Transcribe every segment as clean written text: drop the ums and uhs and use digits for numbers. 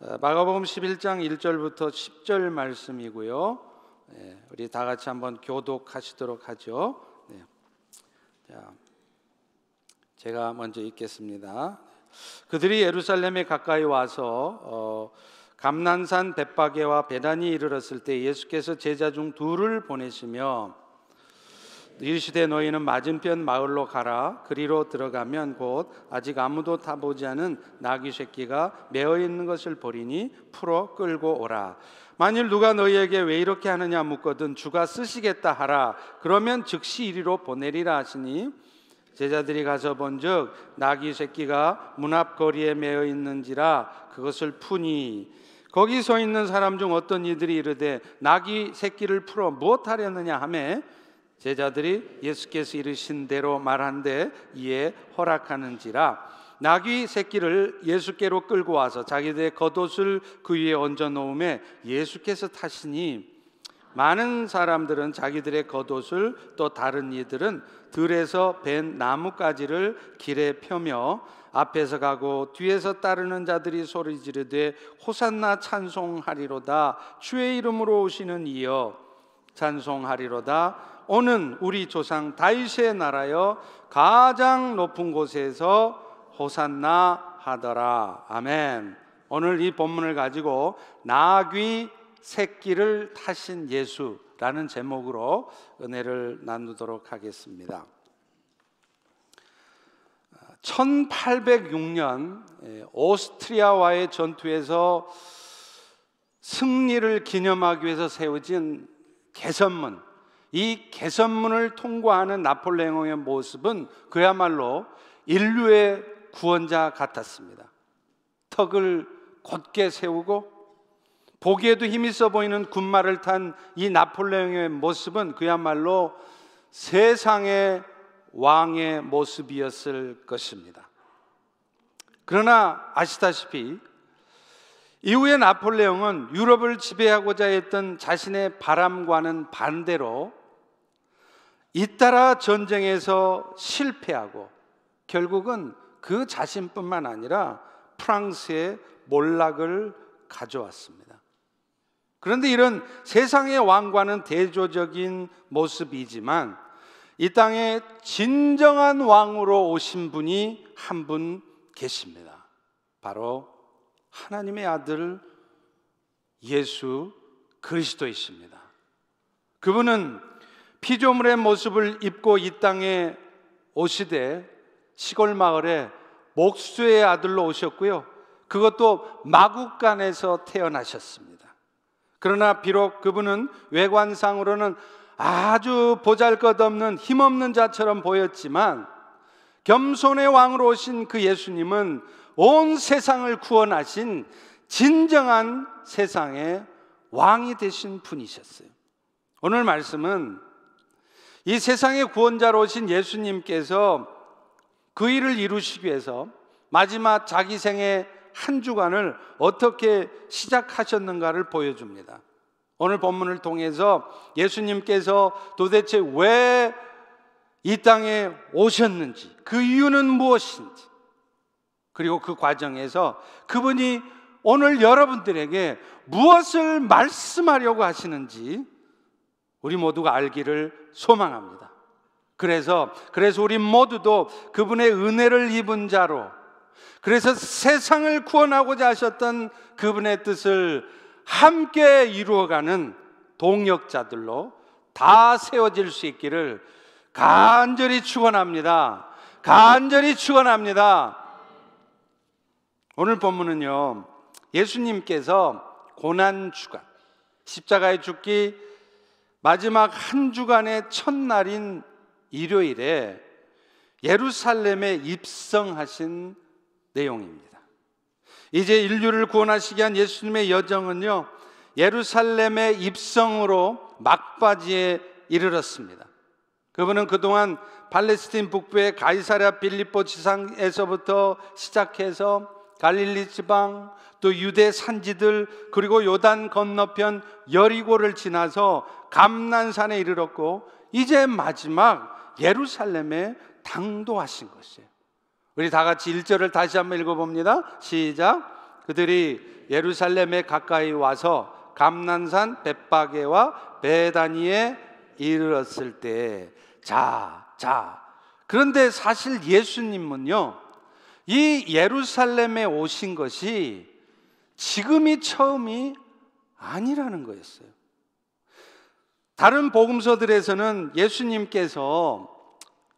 마가복음 11장 1절부터 10절 말씀이고요. 우리 다 같이 한번 교독하시도록 하죠. 자, 제가 먼저 읽겠습니다. 그들이 예루살렘에 가까이 와서 감난산 벳바게와 베다니에 이르렀을 때 예수께서 제자 중 둘을 보내시며 이르시되 너희는 맞은편 마을로 가라. 그리로 들어가면 곧 아직 아무도 타보지 않은 나귀 새끼가 매어 있는 것을 보리니 풀어 끌고 오라. 만일 누가 너희에게 왜 이렇게 하느냐 묻거든 주가 쓰시겠다 하라. 그러면 즉시 이리로 보내리라 하시니 제자들이 가서 본즉 나귀 새끼가 문 앞 거리에 매어 있는지라 그것을 푸니 거기 서 있는 사람 중 어떤 이들이 이르되 나귀 새끼를 풀어 무엇하려느냐 하매 제자들이 예수께서 이르신 대로 말한데 이에 허락하는지라. 나귀 새끼를 예수께로 끌고 와서 자기들의 겉옷을 그 위에 얹어 놓음에 예수께서 타시니 많은 사람들은 자기들의 겉옷을 또 다른 이들은 들에서 벤 나뭇가지를 길에 펴며 앞에서 가고 뒤에서 따르는 자들이 소리 지르되 호산나 찬송하리로다. 주의 이름으로 오시는 이여 찬송하리로다. 오는 우리 조상 다윗의 나라여 가장 높은 곳에서 호산나 하더라. 아멘. 오늘 이 본문을 가지고 나귀 새끼를 타신 예수라는 제목으로 은혜를 나누도록 하겠습니다. 1806년 오스트리아와의 전투에서 승리를 기념하기 위해서 세워진 개선문, 이 개선문을 통과하는 나폴레옹의 모습은 그야말로 인류의 구원자 같았습니다. 턱을 곧게 세우고 보기에도 힘 있어 보이는 군마를 탄 이 나폴레옹의 모습은 그야말로 세상의 왕의 모습이었을 것입니다. 그러나 아시다시피 이후에 나폴레옹은 유럽을 지배하고자 했던 자신의 바람과는 반대로 잇따라 전쟁에서 실패하고 결국은 그 자신뿐만 아니라 프랑스의 몰락을 가져왔습니다. 그런데 이런 세상의 왕과는 대조적인 모습이지만 이 땅에 진정한 왕으로 오신 분이 한 분 계십니다. 바로 하나님의 아들 예수 그리스도이십니다. 그분은 피조물의 모습을 입고 이 땅에 오시되 시골 마을에 목수의 아들로 오셨고요. 그것도 마국간에서 태어나셨습니다. 그러나 비록 그분은 외관상으로는 아주 보잘것없는 힘없는 자처럼 보였지만 겸손의 왕으로 오신 그 예수님은 온 세상을 구원하신 진정한 세상의 왕이 되신 분이셨어요. 오늘 말씀은 이 세상의 구원자로 오신 예수님께서 그 일을 이루시기 위해서 마지막 자기 생의 한 주간을 어떻게 시작하셨는가를 보여줍니다. 오늘 본문을 통해서 예수님께서 도대체 왜 이 땅에 오셨는지, 그 이유는 무엇인지, 그리고 그 과정에서 그분이 오늘 여러분들에게 무엇을 말씀하려고 하시는지 우리 모두가 알기를 소망합니다. 그래서 우리 모두도 그분의 은혜를 입은 자로, 그래서 세상을 구원하고자 하셨던 그분의 뜻을 함께 이루어가는 동역자들로 다 세워질 수 있기를 간절히 축원합니다. 간절히 축원합니다. 오늘 본문은요, 예수님께서 고난주간, 십자가에 죽기 마지막 한 주간의 첫날인 일요일에 예루살렘에 입성하신 내용입니다. 이제 인류를 구원하시기 위한 예수님의 여정은요, 예루살렘의 입성으로 막바지에 이르렀습니다. 그분은 그동안 팔레스틴 북부의 가이사랴 빌립보 지상에서부터 시작해서 갈릴리 지방, 또 유대 산지들, 그리고 요단 건너편 여리고를 지나서 감난산에 이르렀고 이제 마지막 예루살렘에 당도하신 것이에요. 우리 다 같이 1절을 다시 한번 읽어봅니다. 시작. 그들이 예루살렘에 가까이 와서 감난산 벳바게와 베다니에 이르렀을 때 그런데 사실 예수님은요, 이 예루살렘에 오신 것이 지금이 처음이 아니라는 거였어요. 다른 복음서들에서는 예수님께서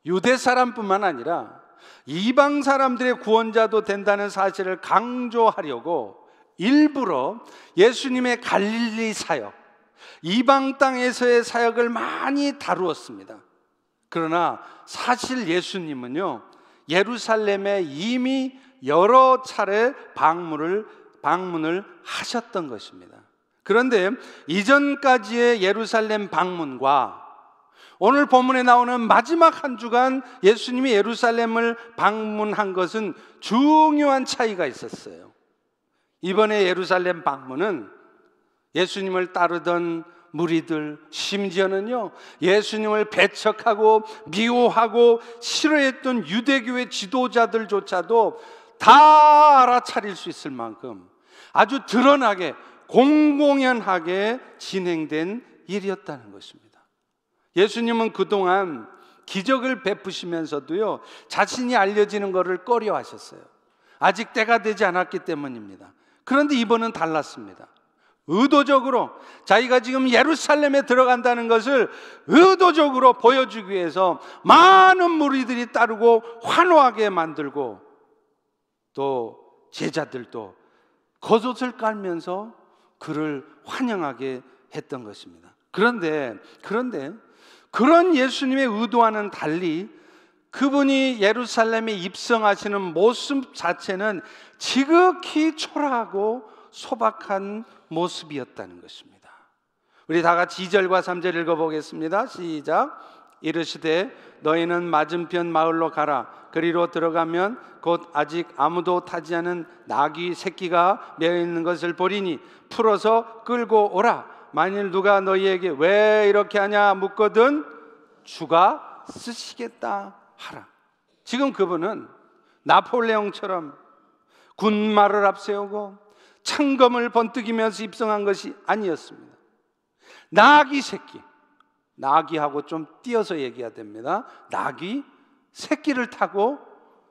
유대 사람뿐만 아니라 이방 사람들의 구원자도 된다는 사실을 강조하려고 일부러 예수님의 갈릴리 사역, 이방 땅에서의 사역을 많이 다루었습니다. 그러나 사실 예수님은요, 예루살렘에 이미 여러 차례 방문을 하셨던 것입니다. 그런데 이전까지의 예루살렘 방문과 오늘 본문에 나오는 마지막 한 주간 예수님이 예루살렘을 방문한 것은 중요한 차이가 있었어요. 이번에 예루살렘 방문은 예수님을 따르던 무리들, 심지어는요 예수님을 배척하고 미워하고 싫어했던 유대교의 지도자들조차도 다 알아차릴 수 있을 만큼 아주 드러나게 공공연하게 진행된 일이었다는 것입니다. 예수님은 그동안 기적을 베푸시면서도요 자신이 알려지는 것을 꺼려하셨어요. 아직 때가 되지 않았기 때문입니다. 그런데 이번은 달랐습니다. 의도적으로 자기가 지금 예루살렘에 들어간다는 것을 의도적으로 보여주기 위해서 많은 무리들이 따르고 환호하게 만들고, 또 제자들도 겉옷을 깔면서 그를 환영하게 했던 것입니다. 그런데 그런 예수님의 의도와는 달리 그분이 예루살렘에 입성하시는 모습 자체는 지극히 초라하고 소박한 모습이었다는 것입니다. 우리 다 같이 2절과 3절 읽어보겠습니다. 시작. 이르시되 너희는 맞은편 마을로 가라. 그리로 들어가면 곧 아직 아무도 타지 않은 나귀 새끼가 매어 있는 것을 보리니 풀어서 끌고 오라. 만일 누가 너희에게 왜 이렇게 하냐 묻거든 주가 쓰시겠다 하라. 지금 그분은 나폴레옹처럼 군마를 앞세우고 창검을 번뜩이면서 입성한 것이 아니었습니다. 나귀 새끼, 나귀하고 좀 띄어서 얘기해야 됩니다. 나귀 새끼를 타고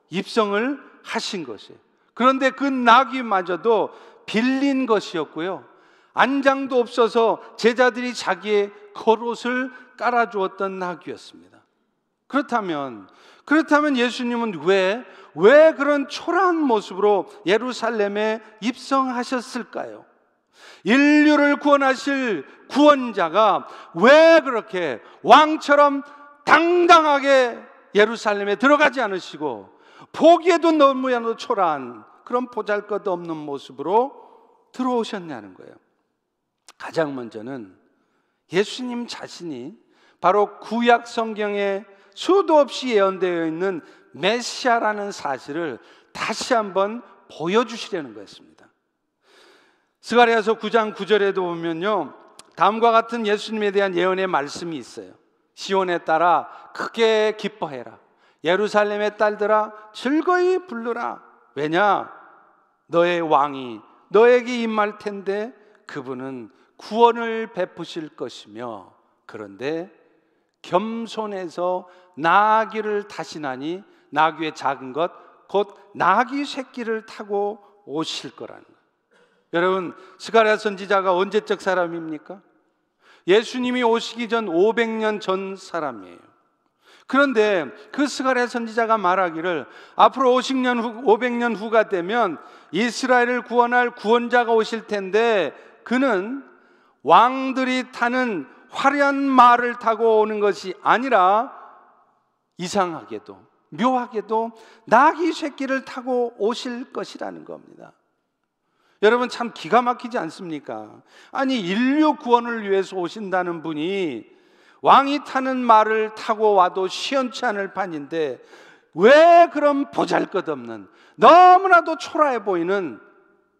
입성을 하신 것이에요. 그런데 그 나귀마저도 빌린 것이었고요, 안장도 없어서 제자들이 자기의 겉옷을 깔아주었던 나귀였습니다. 그렇다면 예수님은 왜 그런 초라한 모습으로 예루살렘에 입성하셨을까요? 인류를 구원하실 구원자가 왜 그렇게 왕처럼 당당하게 예루살렘에 들어가지 않으시고 보기에도 너무나도 초라한 그런 보잘것없는 모습으로 들어오셨냐는 거예요. 가장 먼저는 예수님 자신이 바로 구약 성경에 수도 없이 예언되어 있는 메시아라는 사실을 다시 한번 보여주시려는 거였습니다. 스가랴서 9장 9절에도 보면요, 다음과 같은 예수님에 대한 예언의 말씀이 있어요. 시온에 따라 크게 기뻐해라. 예루살렘의 딸들아 즐거이 부르라. 왜냐? 너의 왕이 너에게 임할 텐데 그분은 구원을 베푸실 것이며, 그런데 겸손해서 나귀를 타시나니 나귀의 작은 것 곧 나귀 새끼를 타고 오실 거라는 거예요. 여러분, 스가랴 선지자가 언제적 사람입니까? 예수님이 오시기 전 500년 전 사람이에요. 그런데 그 스가랴 선지자가 말하기를 앞으로 500년 후가 되면 이스라엘을 구원할 구원자가 오실 텐데 그는 왕들이 타는 화려한 말을 타고 오는 것이 아니라 이상하게도 묘하게도 나귀 새끼를 타고 오실 것이라는 겁니다. 여러분, 참 기가 막히지 않습니까? 아니, 인류 구원을 위해서 오신다는 분이 왕이 타는 말을 타고 와도 시원치 않을 판인데 왜 그런 보잘것없는 너무나도 초라해 보이는,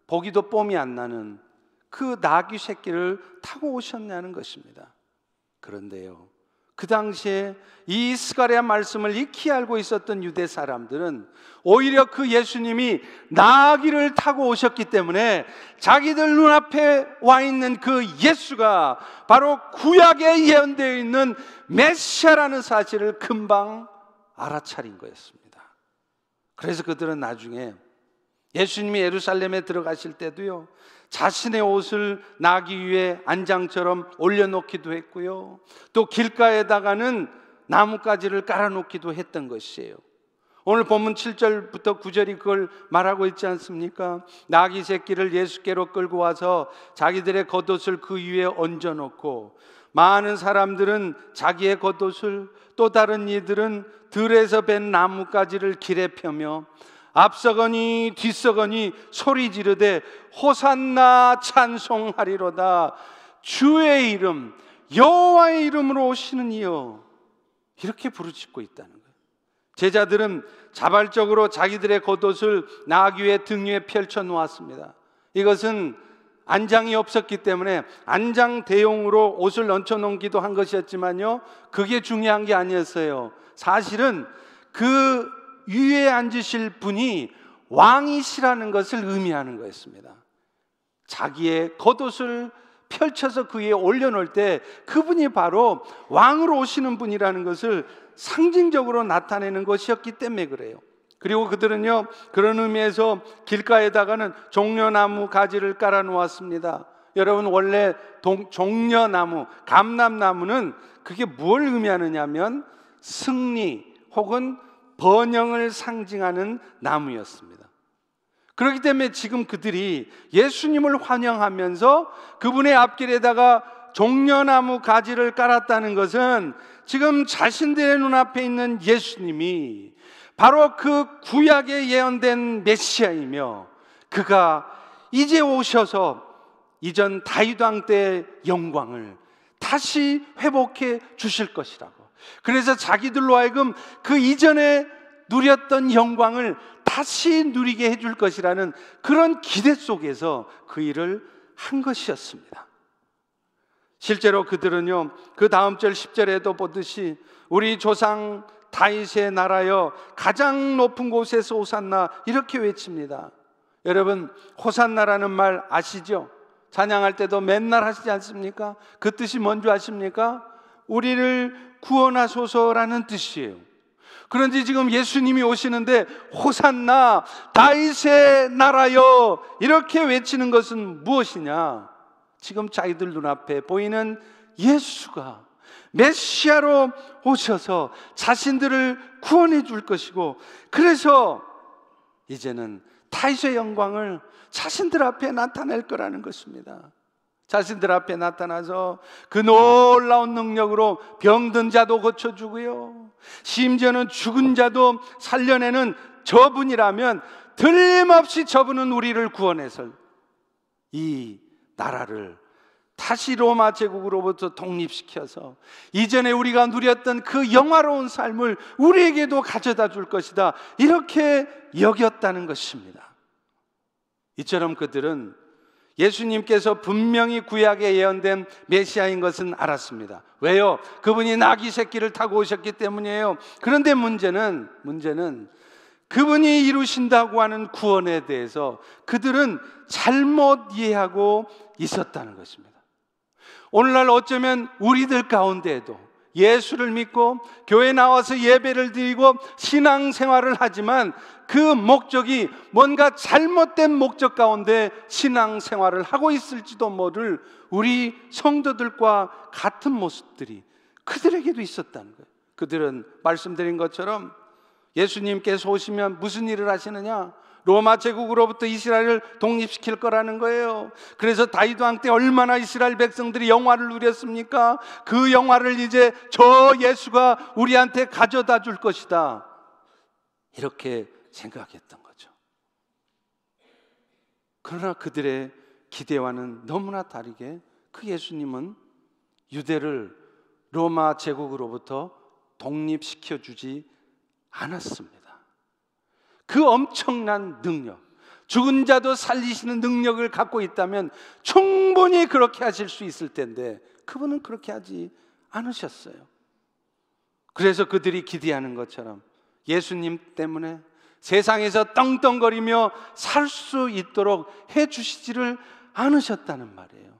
보기도 뽐이 안 나는 그 나귀 새끼를 타고 오셨냐는 것입니다. 그런데요, 그 당시에 이 스가랴 말씀을 익히 알고 있었던 유대 사람들은 오히려 그 예수님이 나귀를 타고 오셨기 때문에 자기들 눈앞에 와 있는 그 예수가 바로 구약에 예언되어 있는 메시아라는 사실을 금방 알아차린 거였습니다. 그래서 그들은 나중에 예수님이 예루살렘에 들어가실 때도요, 자신의 옷을 나귀 위에 안장처럼 올려놓기도 했고요, 또 길가에다가는 나뭇가지를 깔아놓기도 했던 것이에요. 오늘 본문 7절부터 9절이 그걸 말하고 있지 않습니까? 나귀 새끼를 예수께로 끌고 와서 자기들의 겉옷을 그 위에 얹어놓고 많은 사람들은 자기의 겉옷을, 또 다른 이들은 들에서 벤 나뭇가지를 길에 펴며 앞서거니 뒤서거니 소리 지르되 호산나 찬송하리로다. 주의 이름, 여호와의 이름으로 오시는 이여, 이렇게 부르짖고 있다는 거예요. 제자들은 자발적으로 자기들의 겉옷을 나귀의 등 위에 펼쳐 놓았습니다. 이것은 안장이 없었기 때문에 안장 대용으로 옷을 얹혀 놓기도 한 것이었지만요, 그게 중요한 게 아니었어요. 사실은 그 위에 앉으실 분이 왕이시라는 것을 의미하는 거였습니다. 자기의 겉옷을 펼쳐서 그 위에 올려놓을 때 그분이 바로 왕으로 오시는 분이라는 것을 상징적으로 나타내는 것이었기 때문에 그래요. 그리고 그들은요, 그런 의미에서 길가에다가는 종려나무 가지를 깔아 놓았습니다. 여러분, 원래 종려나무, 감람나무는 그게 뭘 의미하느냐면 승리 혹은 번영을 상징하는 나무였습니다. 그렇기 때문에 지금 그들이 예수님을 환영하면서 그분의 앞길에다가 종려나무 가지를 깔았다는 것은 지금 자신들의 눈앞에 있는 예수님이 바로 그 구약에 예언된 메시아이며 그가 이제 오셔서 이전 다윗 왕 때의 영광을 다시 회복해 주실 것이라고, 그래서 자기들로 하여금 그 이전에 누렸던 영광을 다시 누리게 해줄 것이라는 그런 기대 속에서 그 일을 한 것이었습니다. 실제로 그들은요, 그 다음 절 10절에도 보듯이 우리 조상 다윗의 나라여 가장 높은 곳에서 호산나, 이렇게 외칩니다. 여러분, 호산나라는 말 아시죠? 찬양할 때도 맨날 하시지 않습니까? 그 뜻이 뭔지 아십니까? 우리를 구원하소서라는 뜻이에요. 그런데 지금 예수님이 오시는데 호산나, 다윗의 나라여, 이렇게 외치는 것은 무엇이냐? 지금 자기들 눈앞에 보이는 예수가 메시아로 오셔서 자신들을 구원해 줄 것이고, 그래서 이제는 다윗의 영광을 자신들 앞에 나타낼 거라는 것입니다. 자신들 앞에 나타나서 그 놀라운 능력으로 병든 자도 고쳐주고요, 심지어는 죽은 자도 살려내는 저분이라면 틀림없이 저분은 우리를 구원해서 이 나라를 다시 로마 제국으로부터 독립시켜서 이전에 우리가 누렸던 그 영화로운 삶을 우리에게도 가져다 줄 것이다, 이렇게 여겼다는 것입니다. 이처럼 그들은 예수님께서 분명히 구약에 예언된 메시아인 것은 알았습니다. 왜요? 그분이 나귀 새끼를 타고 오셨기 때문이에요. 그런데 문제는 그분이 이루신다고 하는 구원에 대해서 그들은 잘못 이해하고 있었다는 것입니다. 오늘날 어쩌면 우리들 가운데에도 예수를 믿고 교회 나와서 예배를 드리고 신앙생활을 하지만 그 목적이 뭔가 잘못된 목적 가운데 신앙생활을 하고 있을지도 모를 우리 성도들과 같은 모습들이 그들에게도 있었다는 거예요. 그들은 말씀드린 것처럼 예수님께서 오시면 무슨 일을 하시느냐? 로마 제국으로부터 이스라엘을 독립시킬 거라는 거예요. 그래서 다윗 왕 때 얼마나 이스라엘 백성들이 영화를 누렸습니까? 그 영화를 이제 저 예수가 우리한테 가져다 줄 것이다, 이렇게 생각했던 거죠. 그러나 그들의 기대와는 너무나 다르게 그 예수님은 유대를 로마 제국으로부터 독립시켜 주지 않았습니다. 그 엄청난 능력, 죽은 자도 살리시는 능력을 갖고 있다면 충분히 그렇게 하실 수 있을 텐데 그분은 그렇게 하지 않으셨어요. 그래서 그들이 기대하는 것처럼 예수님 때문에 세상에서 떵떵거리며 살 수 있도록 해주시지를 않으셨다는 말이에요.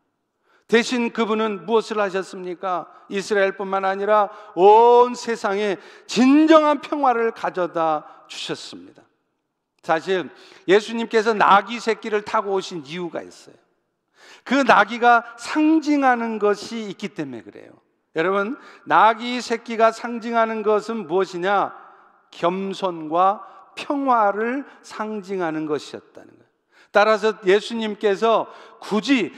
대신 그분은 무엇을 하셨습니까? 이스라엘뿐만 아니라 온 세상에 진정한 평화를 가져다 주셨습니다. 사실 예수님께서 나귀 새끼를 타고 오신 이유가 있어요. 그 나귀가 상징하는 것이 있기 때문에 그래요. 여러분, 나귀 새끼가 상징하는 것은 무엇이냐? 겸손과 평화를 상징하는 것이었다는 거예요. 따라서 예수님께서 굳이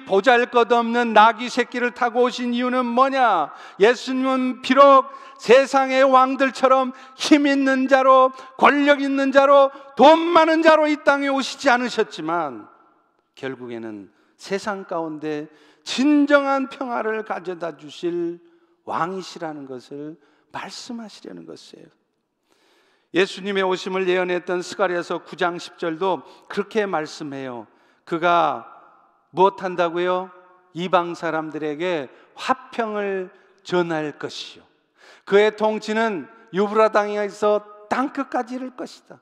보잘것없는 나귀 새끼를 타고 오신 이유는 뭐냐? 예수님은 비록 세상의 왕들처럼 힘 있는 자로, 권력 있는 자로, 돈 많은 자로 이 땅에 오시지 않으셨지만 결국에는 세상 가운데 진정한 평화를 가져다 주실 왕이시라는 것을 말씀하시려는 것이에요. 예수님의 오심을 예언했던 스가랴서 9장 10절도 그렇게 말씀해요. 그가 무엇한다고요? 이방 사람들에게 화평을 전할 것이요, 그의 통치는 유브라당에서 땅끝까지 이를 것이다.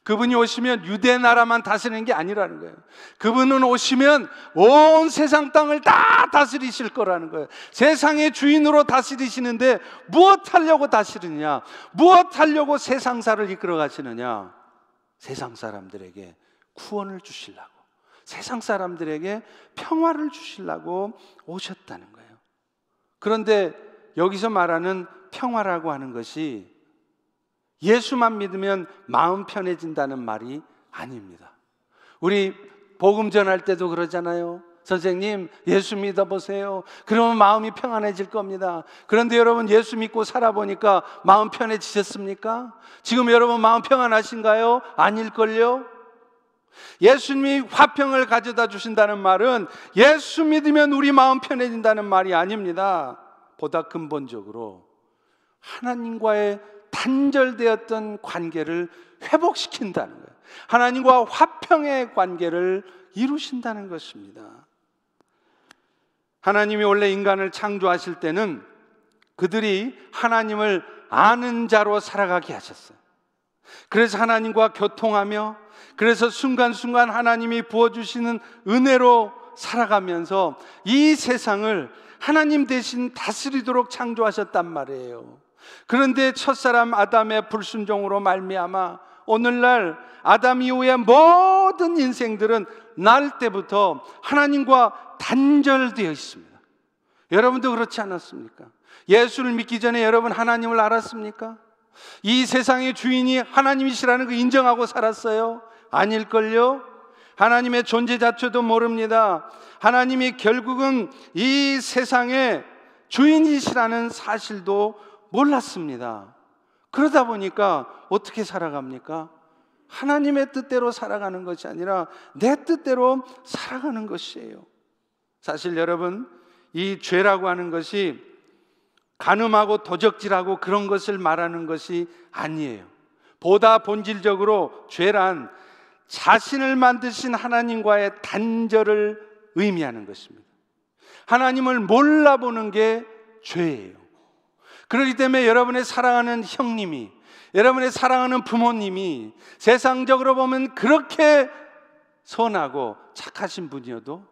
그분이 오시면 유대 나라만 다스리는 게 아니라는 거예요. 그분은 오시면 온 세상 땅을 다 다스리실 거라는 거예요. 세상의 주인으로 다스리시는데 무엇 하려고 다스리느냐? 무엇 하려고 세상사를 이끌어 가시느냐? 세상 사람들에게 구원을 주시려고, 세상 사람들에게 평화를 주시려고 오셨다는 거예요. 그런데 여기서 말하는 평화라고 하는 것이 예수만 믿으면 마음 편해진다는 말이 아닙니다. 우리 복음 전할 때도 그러잖아요. 선생님, 예수 믿어보세요. 그러면 마음이 평안해질 겁니다. 그런데 여러분, 예수 믿고 살아보니까 마음 편해지셨습니까? 지금 여러분 마음 평안하신가요? 아닐걸요? 예수님이 화평을 가져다 주신다는 말은 예수 믿으면 우리 마음 편해진다는 말이 아닙니다. 보다 근본적으로 하나님과의 단절되었던 관계를 회복시킨다는 거예요. 하나님과 화평의 관계를 이루신다는 것입니다. 하나님이 원래 인간을 창조하실 때는 그들이 하나님을 아는 자로 살아가게 하셨어요. 그래서 하나님과 교통하며, 그래서 순간순간 하나님이 부어주시는 은혜로 살아가면서 이 세상을 하나님 대신 다스리도록 창조하셨단 말이에요. 그런데 첫사람 아담의 불순종으로 말미암아 오늘날 아담 이후의 모든 인생들은 날 때부터 하나님과 단절되어 있습니다. 여러분도 그렇지 않았습니까? 예수를 믿기 전에 여러분 하나님을 알았습니까? 이 세상의 주인이 하나님이시라는 걸 인정하고 살았어요? 아닐걸요? 하나님의 존재 자체도 모릅니다. 하나님이 결국은 이 세상의 주인이시라는 사실도 몰랐습니다. 그러다 보니까 어떻게 살아갑니까? 하나님의 뜻대로 살아가는 것이 아니라 내 뜻대로 살아가는 것이에요. 사실 여러분, 이 죄라고 하는 것이 간음하고 도적질하고 그런 것을 말하는 것이 아니에요. 보다 본질적으로 죄란 자신을 만드신 하나님과의 단절을 의미하는 것입니다. 하나님을 몰라보는 게 죄예요. 그렇기 때문에 여러분의 사랑하는 형님이, 여러분의 사랑하는 부모님이 세상적으로 보면 그렇게 선하고 착하신 분이어도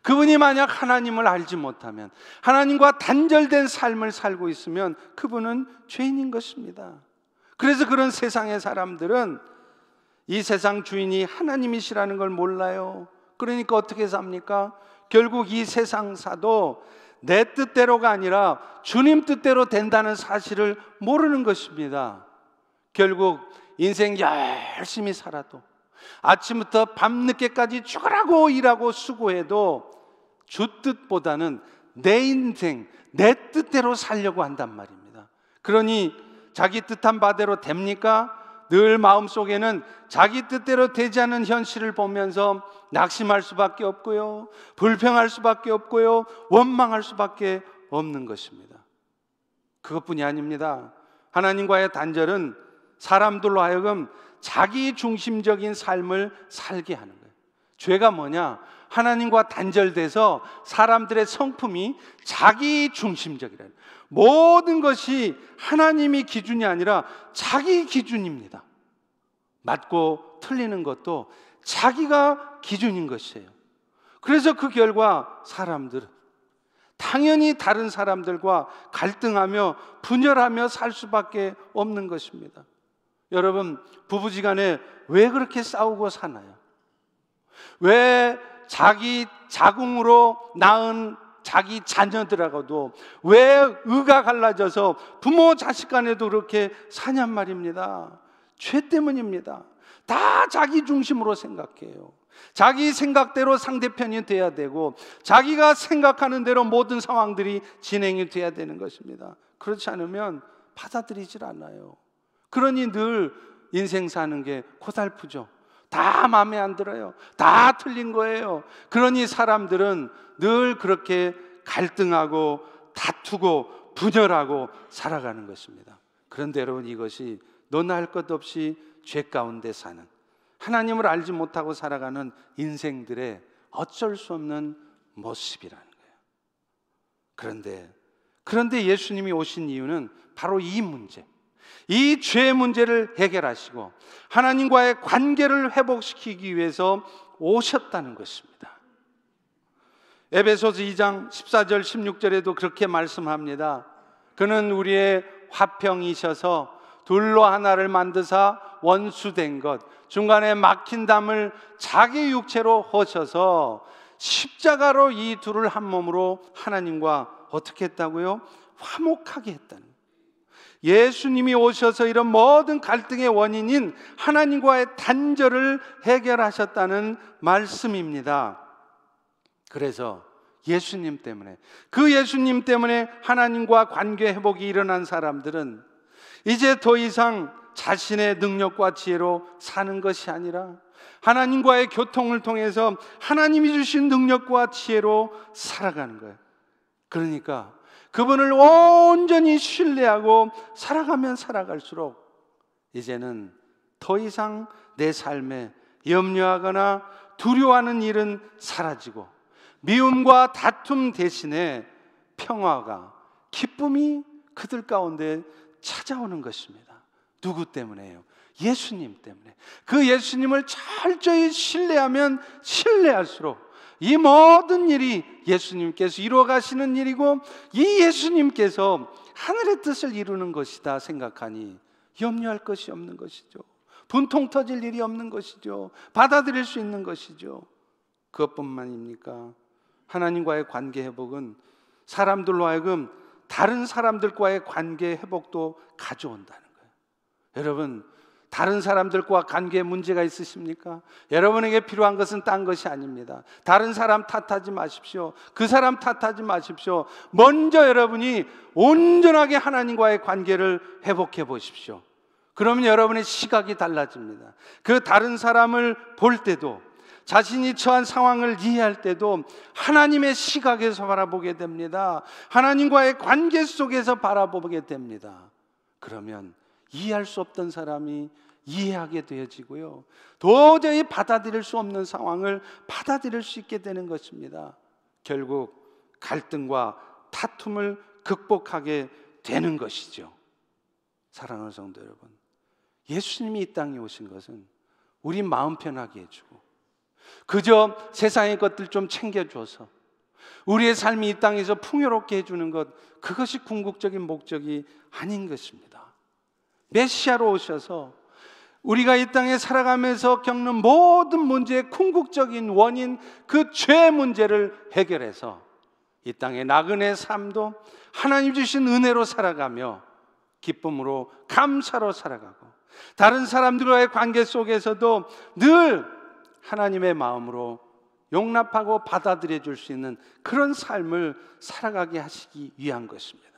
그분이 만약 하나님을 알지 못하면, 하나님과 단절된 삶을 살고 있으면 그분은 죄인인 것입니다. 그래서 그런 세상의 사람들은 이 세상 주인이 하나님이시라는 걸 몰라요. 그러니까 어떻게 삽니까? 결국 이 세상사도 내 뜻대로가 아니라 주님 뜻대로 된다는 사실을 모르는 것입니다. 결국 인생 열심히 살아도, 아침부터 밤늦게까지 죽으라고 일하고 수고해도 주 뜻보다는 내 인생, 내 뜻대로 살려고 한단 말입니다. 그러니 자기 뜻한 바대로 됩니까? 늘 마음속에는 자기 뜻대로 되지 않는 현실을 보면서 낙심할 수밖에 없고요, 불평할 수밖에 없고요, 원망할 수밖에 없는 것입니다. 그것뿐이 아닙니다. 하나님과의 단절은 사람들로 하여금 자기 중심적인 삶을 살게 하는 거예요. 죄가 뭐냐? 하나님과 단절돼서 사람들의 성품이 자기 중심적이라. 모든 것이 하나님이 기준이 아니라 자기 기준입니다. 맞고 틀리는 것도 자기가 기준인 것이에요. 그래서 그 결과 사람들은 당연히 다른 사람들과 갈등하며 분열하며 살 수밖에 없는 것입니다. 여러분, 부부지간에 왜 그렇게 싸우고 사나요? 왜 자기 자궁으로 낳은 자기 자녀들하고도 왜 의가 갈라져서 부모 자식 간에도 그렇게 사냔 말입니다. 죄 때문입니다. 다 자기 중심으로 생각해요. 자기 생각대로 상대편이 돼야 되고 자기가 생각하는 대로 모든 상황들이 진행이 돼야 되는 것입니다. 그렇지 않으면 받아들이질 않아요. 그러니 늘 인생 사는 게 고달프죠. 다 마음에 안 들어요. 다 틀린 거예요. 그러니 사람들은 늘 그렇게 갈등하고 다투고 분열하고 살아가는 것입니다. 그런데 여러분, 이것이 너나 할 것 없이 죄 가운데 사는, 하나님을 알지 못하고 살아가는 인생들의 어쩔 수 없는 모습이라는 거예요. 그런데 예수님이 오신 이유는 바로 이 문제, 이 죄 문제를 해결하시고 하나님과의 관계를 회복시키기 위해서 오셨다는 것입니다. 에베소서 2장 14절 16절에도 그렇게 말씀합니다. 그는 우리의 화평이셔서 둘로 하나를 만드사 원수된 것, 중간에 막힌 담을 자기 육체로 허셔서 십자가로 이 둘을 한 몸으로 하나님과 어떻게 했다고요? 화목하게 했다는 거예요. 예수님이 오셔서 이런 모든 갈등의 원인인 하나님과의 단절을 해결하셨다는 말씀입니다. 그래서 예수님 때문에, 그 예수님 때문에 하나님과 관계 회복이 일어난 사람들은 이제 더 이상 자신의 능력과 지혜로 사는 것이 아니라 하나님과의 교통을 통해서 하나님이 주신 능력과 지혜로 살아가는 거예요. 그러니까 그분을 온전히 신뢰하고 살아가면 살아갈수록 이제는 더 이상 내 삶에 염려하거나 두려워하는 일은 사라지고 미움과 다툼 대신에 평화가, 기쁨이 그들 가운데 찾아오는 것입니다. 누구 때문에요? 예수님 때문에. 그 예수님을 철저히 신뢰하면 신뢰할수록 이 모든 일이 예수님께서 이루어 가시는 일이고 이 예수님께서 하늘의 뜻을 이루는 것이다 생각하니 염려할 것이 없는 것이죠. 분통 터질 일이 없는 것이죠. 받아들일 수 있는 것이죠. 그것뿐만입니까? 하나님과의 관계 회복은 사람들로 하여금 다른 사람들과의 관계 회복도 가져온다는 거예요. 여러분, 다른 사람들과 관계에 문제가 있으십니까? 여러분에게 필요한 것은 딴 것이 아닙니다. 다른 사람 탓하지 마십시오. 그 사람 탓하지 마십시오. 먼저 여러분이 온전하게 하나님과의 관계를 회복해 보십시오. 그러면 여러분의 시각이 달라집니다. 그 다른 사람을 볼 때도, 자신이 처한 상황을 이해할 때도 하나님의 시각에서 바라보게 됩니다. 하나님과의 관계 속에서 바라보게 됩니다. 그러면 이해할 수 없던 사람이 이해하게 되어지고요, 도저히 받아들일 수 없는 상황을 받아들일 수 있게 되는 것입니다. 결국 갈등과 다툼을 극복하게 되는 것이죠. 사랑하는 성도 여러분, 예수님이 이 땅에 오신 것은 우리 마음 편하게 해주고 그저 세상의 것들 좀 챙겨줘서 우리의 삶이 이 땅에서 풍요롭게 해주는 것, 그것이 궁극적인 목적이 아닌 것입니다. 메시아로 오셔서 우리가 이 땅에 살아가면서 겪는 모든 문제의 궁극적인 원인, 그 죄 문제를 해결해서 이 땅의 나그네 삶도 하나님 주신 은혜로 살아가며 기쁨으로 감사로 살아가고 다른 사람들과의 관계 속에서도 늘 하나님의 마음으로 용납하고 받아들여 줄 수 있는 그런 삶을 살아가게 하시기 위한 것입니다.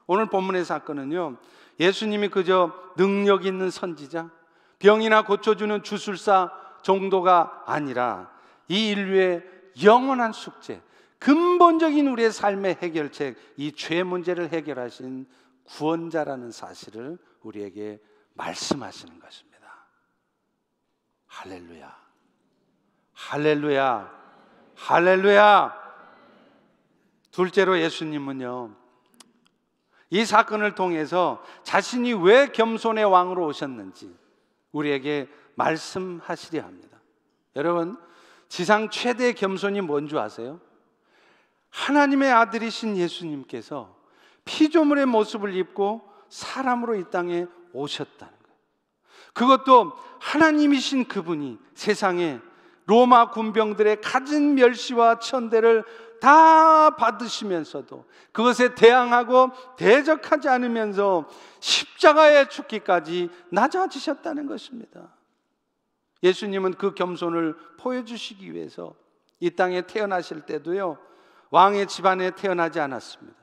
오늘 본문의 사건은요, 예수님이 그저 능력 있는 선지자, 병이나 고쳐주는 주술사 정도가 아니라 이 인류의 영원한 숙제, 근본적인 우리의 삶의 해결책, 이 죄 문제를 해결하신 구원자라는 사실을 우리에게 말씀하시는 것입니다. 할렐루야, 할렐루야. 할렐루야. 둘째로 예수님은요, 이 사건을 통해서 자신이 왜 겸손의 왕으로 오셨는지 우리에게 말씀하시려 합니다. 여러분, 지상 최대의 겸손이 뭔 줄 아세요? 하나님의 아들이신 예수님께서 피조물의 모습을 입고 사람으로 이 땅에 오셨다는 거예요. 그것도 하나님이신 그분이 세상에 로마 군병들의 갖은 멸시와 천대를 다 받으시면서도 그것에 대항하고 대적하지 않으면서 십자가에 죽기까지 낮아지셨다는 것입니다. 예수님은 그 겸손을 보여주시기 위해서 이 땅에 태어나실 때도요, 왕의 집안에 태어나지 않았습니다.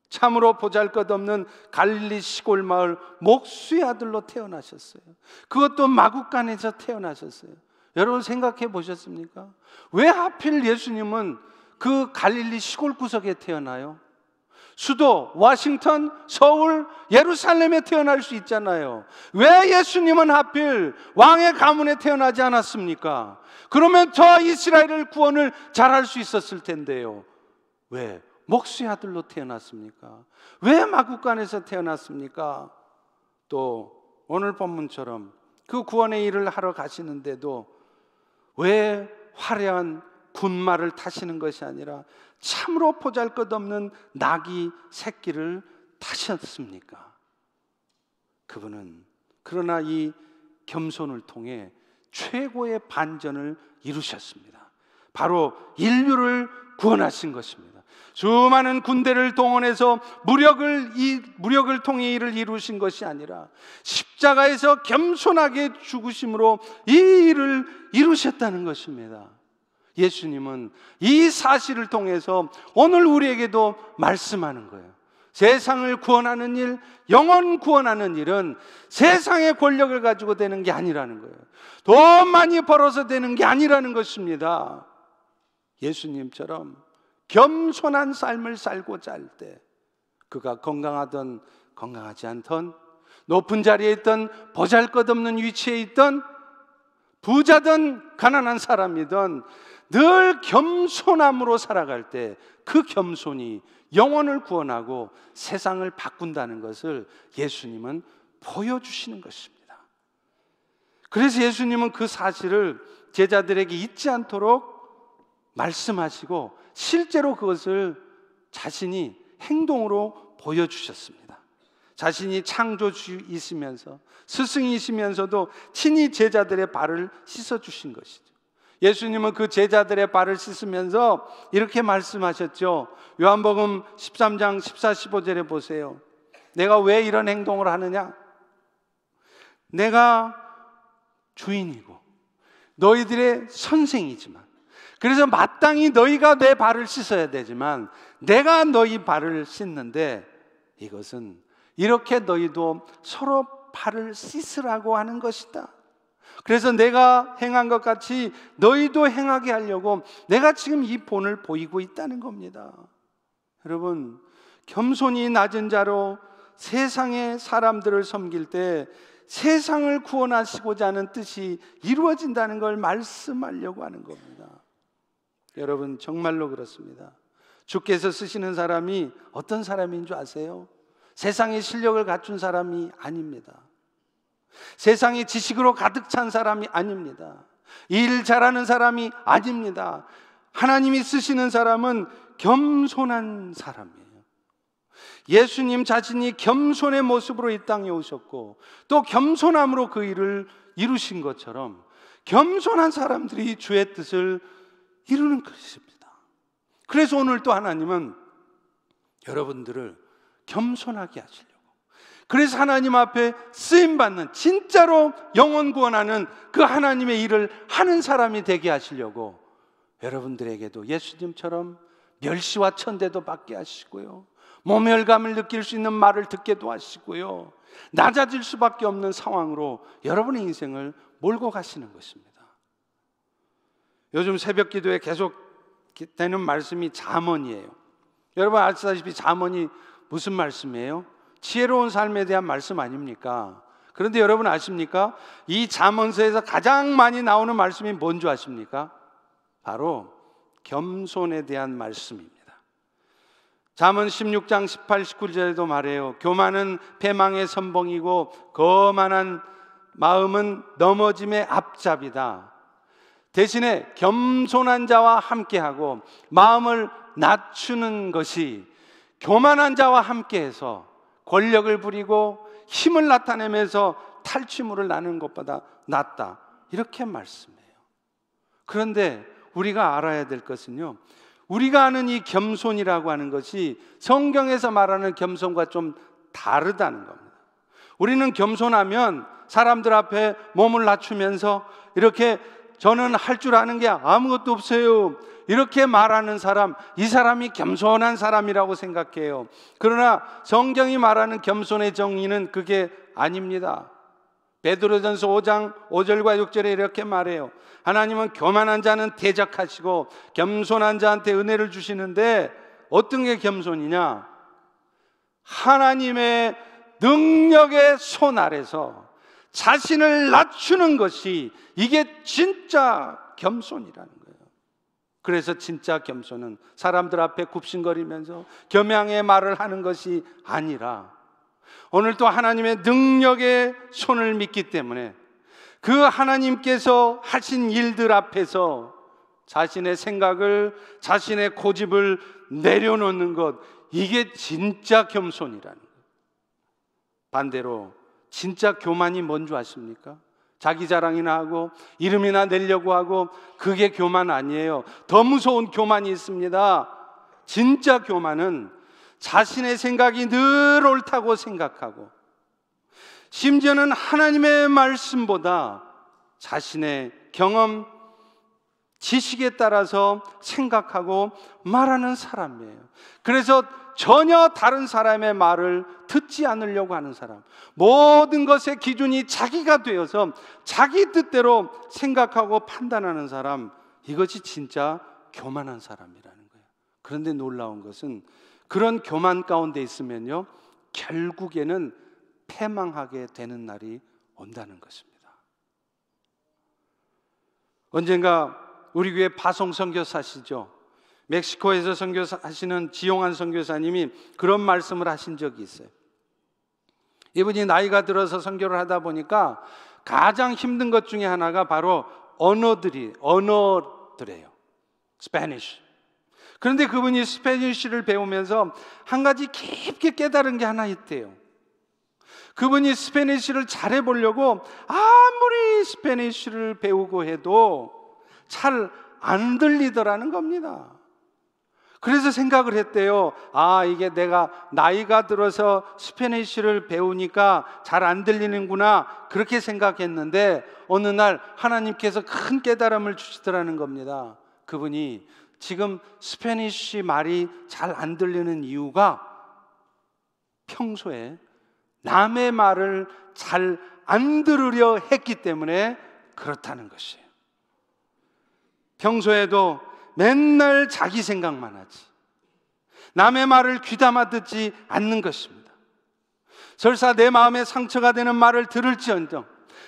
참으로 보잘것없는 갈릴리 시골 마을 목수의 아들로 태어나셨어요. 그것도 마구간에서 태어나셨어요. 여러분 생각해 보셨습니까? 왜 하필 예수님은 그 갈릴리 시골 구석에 태어나요? 수도 워싱턴, 서울, 예루살렘에 태어날 수 있잖아요. 왜 예수님은 하필 왕의 가문에 태어나지 않았습니까? 그러면 저 이스라엘을 구원을 잘할 수 있었을 텐데요. 왜 목수의 아들로 태어났습니까? 왜 마구간에서 태어났습니까? 또 오늘 본문처럼 그 구원의 일을 하러 가시는데도 왜 화려한 군마를 타시는 것이 아니라 참으로 보잘것없는 나귀 새끼를 타셨습니까? 그분은 그러나 이 겸손을 통해 최고의 반전을 이루셨습니다. 바로 인류를 구원하신 것입니다. 수많은 군대를 동원해서 무력을 통해 이를 이루신 것이 아니라 십자가에서 겸손하게 죽으심으로 이 일을 이루셨다는 것입니다. 예수님은 이 사실을 통해서 오늘 우리에게도 말씀하는 거예요. 세상을 구원하는 일, 영혼 구원하는 일은 세상의 권력을 가지고 되는 게 아니라는 거예요. 돈 많이 벌어서 되는 게 아니라는 것입니다. 예수님처럼 겸손한 삶을 살고자 할 때 그가 건강하든 건강하지 않던, 높은 자리에 있던 보잘것없는 위치에 있던, 부자든 가난한 사람이든 늘 겸손함으로 살아갈 때 그 겸손이 영혼을 구원하고 세상을 바꾼다는 것을 예수님은 보여주시는 것입니다. 그래서 예수님은 그 사실을 제자들에게 잊지 않도록 말씀하시고 실제로 그것을 자신이 행동으로 보여주셨습니다. 자신이 창조주이시면서 스승이시면서도 친히 제자들의 발을 씻어주신 것이죠. 예수님은 그 제자들의 발을 씻으면서 이렇게 말씀하셨죠. 요한복음 13장 14, 15절에 보세요. 내가 왜 이런 행동을 하느냐? 내가 주인이고 너희들의 선생이지만, 그래서 마땅히 너희가 내 발을 씻어야 되지만 내가 너희 발을 씻는데 이것은 이렇게 너희도 서로 발을 씻으라고 하는 것이다. 그래서 내가 행한 것 같이 너희도 행하게 하려고 내가 지금 이 본을 보이고 있다는 겁니다. 여러분, 겸손히 낮은 자로 세상의 사람들을 섬길 때 세상을 구원하시고자 하는 뜻이 이루어진다는 걸 말씀하려고 하는 겁니다. 여러분, 정말로 그렇습니다. 주께서 쓰시는 사람이 어떤 사람인 줄 아세요? 세상의 실력을 갖춘 사람이 아닙니다. 세상의 지식으로 가득 찬 사람이 아닙니다. 일 잘하는 사람이 아닙니다. 하나님이 쓰시는 사람은 겸손한 사람이에요. 예수님 자신이 겸손의 모습으로 이 땅에 오셨고 또 겸손함으로 그 일을 이루신 것처럼 겸손한 사람들이 주의 뜻을 이루는 것입니다. 그래서 오늘 또 하나님은 여러분들을 겸손하게 하시려고, 그래서 하나님 앞에 쓰임받는, 진짜로 영혼 구원하는 그 하나님의 일을 하는 사람이 되게 하시려고 여러분들에게도 예수님처럼 멸시와 천대도 받게 하시고요, 모멸감을 느낄 수 있는 말을 듣게도 하시고요, 낮아질 수밖에 없는 상황으로 여러분의 인생을 몰고 가시는 것입니다. 요즘 새벽 기도에 계속 되는 말씀이 잠언이에요. 여러분 아시다시피 잠언이 무슨 말씀이에요? 지혜로운 삶에 대한 말씀 아닙니까? 그런데 여러분 아십니까? 이 잠언서에서 가장 많이 나오는 말씀이 뭔 줄 아십니까? 바로 겸손에 대한 말씀입니다. 잠언 16장 18, 19절에도 말해요. 교만은 패망의 선봉이고 거만한 마음은 넘어짐의 앞잡이다. 대신에 겸손한 자와 함께하고 마음을 낮추는 것이 교만한 자와 함께해서 권력을 부리고 힘을 나타내면서 탈취물을 나누는 것보다 낫다, 이렇게 말씀해요. 그런데 우리가 알아야 될 것은요, 우리가 아는 이 겸손이라고 하는 것이 성경에서 말하는 겸손과 좀 다르다는 겁니다. 우리는 겸손하면 사람들 앞에 몸을 낮추면서 이렇게 저는 할 줄 아는 게 아무것도 없어요, 이렇게 말하는 사람, 이 사람이 겸손한 사람이라고 생각해요. 그러나 성경이 말하는 겸손의 정의는 그게 아닙니다. 베드로전서 5장 5절과 6절에 이렇게 말해요. 하나님은 교만한 자는 대적하시고 겸손한 자한테 은혜를 주시는데, 어떤 게 겸손이냐? 하나님의 능력의 손 아래서 자신을 낮추는 것이, 이게 진짜 겸손이라는 거예요. 그래서 진짜 겸손은 사람들 앞에 굽신거리면서 겸양의 말을 하는 것이 아니라, 오늘도 하나님의 능력의 손을 믿기 때문에 그 하나님께서 하신 일들 앞에서 자신의 생각을, 자신의 고집을 내려놓는 것, 이게 진짜 겸손이라는 거예요. 반대로 진짜 교만이 뭔 줄 아십니까? 자기 자랑이나 하고 이름이나 내려고 하고, 그게 교만 아니에요. 더 무서운 교만이 있습니다. 진짜 교만은 자신의 생각이 늘 옳다고 생각하고, 심지어는 하나님의 말씀보다 자신의 경험, 지식에 따라서 생각하고 말하는 사람이에요. 그래서 전혀 다른 사람의 말을 듣지 않으려고 하는 사람, 모든 것의 기준이 자기가 되어서 자기 뜻대로 생각하고 판단하는 사람, 이것이 진짜 교만한 사람이라는 거예요. 그런데 놀라운 것은 그런 교만 가운데 있으면요, 결국에는 패망하게 되는 날이 온다는 것입니다. 언젠가 우리 교회 파송 선교사시죠, 멕시코에서 선교하시는 지용한 선교사님이 그런 말씀을 하신 적이 있어요. 이분이 나이가 들어서 선교를 하다 보니까 가장 힘든 것 중에 하나가 바로 언어들이에요. 스페니쉬. 그런데 그분이 스페니쉬를 배우면서 한 가지 깊게 깨달은 게 하나 있대요. 그분이 스페니쉬를 잘해보려고 아무리 스페니쉬를 배우고 해도 잘 안 들리더라는 겁니다. 그래서 생각을 했대요. 이게 내가 나이가 들어서 스페니쉬를 배우니까 잘 안 들리는구나, 그렇게 생각했는데 어느 날 하나님께서 큰 깨달음을 주시더라는 겁니다. 그분이 지금 스페니쉬 말이 잘 안 들리는 이유가 평소에 남의 말을 잘 안 들으려 했기 때문에 그렇다는 것이에요. 평소에도 맨날 자기 생각만 하지 남의 말을 귀담아 듣지 않는 것입니다. 설사 내 마음에 상처가 되는 말을 들을지언정,